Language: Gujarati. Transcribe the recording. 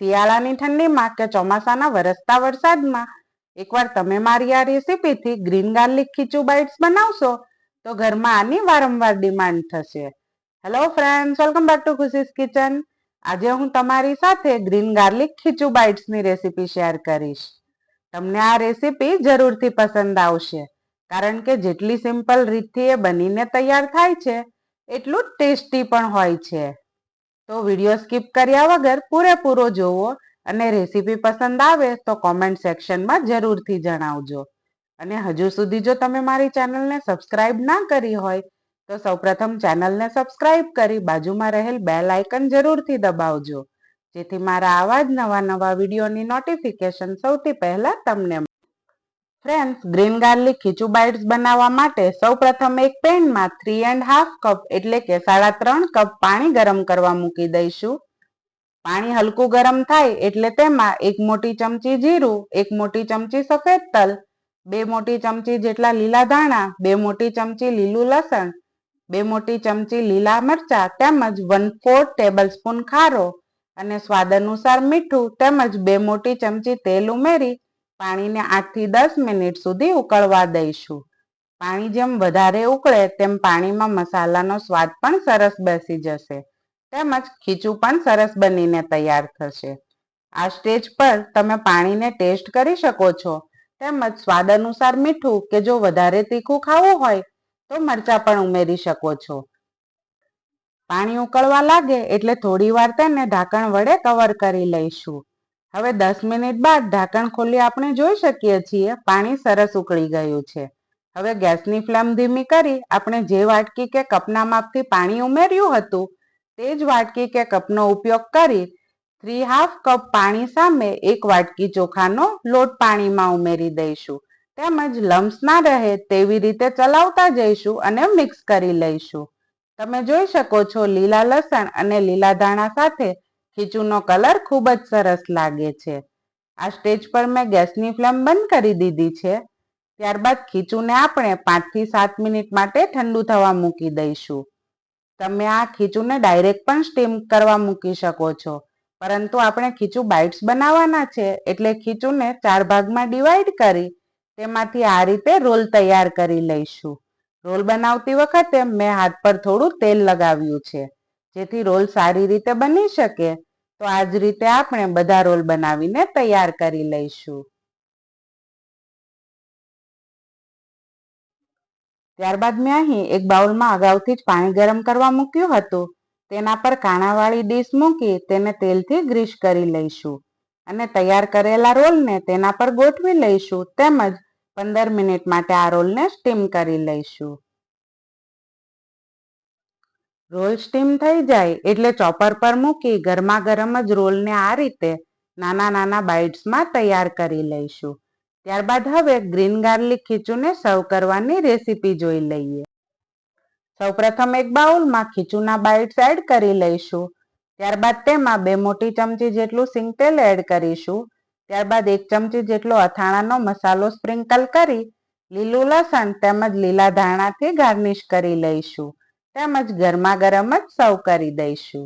શિયાળાની ઠંડીમાં કે ચોમાસાના વરસતા વરસાદમાં એકવાર તમે મારી આ રેસીપીથી ગ્રીન ગાર્લિક ખીચું બાઇટ્સ બનાવશો તો ઘરમાં આની વારંવાર ડિમાન્ડ થશે. Hello friends, welcome back to ખુશીસ kitchen. આજે હું તમારી સાથે ગ્રીન ગાર્લિક ખીચું બાઇટ્સની રેસીપી શેર કરીશ. તમને આ રેસીપી જરૂરથી પસંદ આવશે, કારણ કે જેટલી સિમ્પલ રીતથી એ બનીને તૈયાર થાય છે એટલું જ ટેસ્ટી પણ હોય છે. તો વિડીયો સ્કીપ કર્યા વગર પૂરેપૂરો જોવો અને રેસીપી પસંદ આવે તો કોમેન્ટ સેક્શનમાં જરૂરથી જણાવજો. અને હજુ સુધી જો તમે મારી ચેનલને સબસ્ક્રાઇબ ના કરી હોય તો સૌપ્રથમ ચેનલને સબસ્ક્રાઇબ કરી બાજુમાં રહેલ બેલ આઇકન જરૂરથી દબાવજો, જેથી મારા આવા જ નવા વિડીયોની નોટિફિકેશન સૌથી પહેલા તમને મળે. ફ્રેન્ડ્સ, ગ્રીન ગાર્લિક ખીચું બાઇટ્સ બનાવવા માટે સૌપ્રથમ એક પેનમાં 3.5 કપ એટલે કે 3.5 કપ પાણી ગરમ કરવા મૂકી દઈશું. પાણી હલકું ગરમ થાય એટલે તેમાં 1 મોટી ચમચી જીરું, 1 મોટી ચમચી સફેદ તલ, 2 મોટી ચમચી જેટલા લીલા ધાણા, 2 મોટી ચમચી લીલું લસણ, 2 મોટી ચમચી લીલા મરચા તેમજ 1/4 ટેબલસ્પૂન ખારો અને સ્વાદ અનુસાર મીઠું તેમજ 2 મોટી ચમચી તેલ ઉમેરી પાણીને 8 થી 10 મિનિટ સુધી ઉકળવા દઈશું. પાણી જેમ વધારે ઉકળે તેમ પાણીમાં મસાલાનો સ્વાદ પણ સરસ બેસી જશે તેમજ ખીચું પણ સરસ બનીને તૈયાર થશે. આ સ્ટેજ પર તમે પાણીને ટેસ્ટ કરી શકો છો તેમજ સ્વાદ અનુસાર મીઠું કે જો વધારે તીખું ખાવું હોય તો મરચા પણ ઉમેરી શકો છો. પાણી ઉકળવા લાગે એટલે થોડી વાર તેને ઢાંકણ વડે કવર કરી લઈશું. હવે 10 મિનિટ બાદ ઢાંકણ ખોલી આપણે જોઈ શકીએ છીએ પાણી સરસ ઉકળી ગયું છે. હવે ગેસની ફ્લેમ ધીમી કરી આપણે જે વાટકી કે કપના માપથી પાણી ઉમેર્યું હતું તે જ વાટકી કે કપનો ઉપયોગ કરી 3/2 કપ પાણી સામે 1 વાટકી ચોખાનો લોટ પાણીમાં ઉમેરી દઈશું તેમજ લમ્સ ના રહે તેવી રીતે ચલાવતા જઈશું અને મિક્સ કરી લઈશું. તમે જોઈ શકો છો લીલા લસણ અને લીલા ધાણા સાથે ખીચુનો કલર ખૂબ જ સરસ લાગે છે. આ સ્ટેજ પર મેં ગેસની ફ્લેમ બંધ કરી દીધી છે. ત્યારબાદ ખીચુને આપણે 5 થી 7 મિનિટ માટે ઠંડુ થવા મૂકી દઈશું. તમે આ ખીચુને ડાયરેક્ટ પણ સ્ટીમ કરવા મૂકી શકો છો, પરંતુ આપણે ખીચું બાઇટ્સ બનાવવાના છે એટલે ખીચુને 4 ભાગમાં ડિવાઈડ કરી તેમાંથી આ રીતે રોલ તૈયાર કરી લઈશું. રોલ બનાવતી વખતે મેં હાથ પર થોડું તેલ લગાવ્યું છે, જેથી રોલ સારી રીતે બની શકે. તો આ જ રીતે આપણે બધા રોલ બનાવીને તૈયાર કરી લઈશું. ત્યારબાદ મેં અહીં એક બાઉલમાં અગાઉથી જ પાણી ગરમ કરવા મૂક્યું હતું. તેના પર કાણાવાળી ડીશ મૂકી તેને તેલથી ગ્રીસ કરી લઈશું અને તૈયાર કરેલા રોલને તેના પર ગોઠવી લઈશું તેમજ 15 મિનિટ માટે આ રોલને સ્ટીમ કરી લઈશું. રોલ સ્ટીમ થઈ જાય એટલે ચોપર પર મૂકી ગરમા ગરમ જ રોલને આ રીતે નાના બાઇટ્સમાં તૈયાર કરી લઈશું. ત્યારબાદ હવે ગ્રીન ગાર્લિક ખીચુને સર્વ કરવાની રેસીપી જોઈ લઈએ. સૌપ્રથમ એક બાઉલમાં ખીચુના બાઇટ્સ એડ કરી લઈશું. ત્યારબાદ તેમાં 2 મોટી ચમચી જેટલું સિંગ તેલ એડ કરીશું. ત્યારબાદ 1 ચમચી જેટલો અથાણાનો મસાલો સ્પ્રિંકલ કરી લીલું લસણ તેમજ લીલા ધાણાથી ગાર્નિશ કરી લઈશું તેમજ ગરમા ગરમ જ સર્વ કરી દઈશું.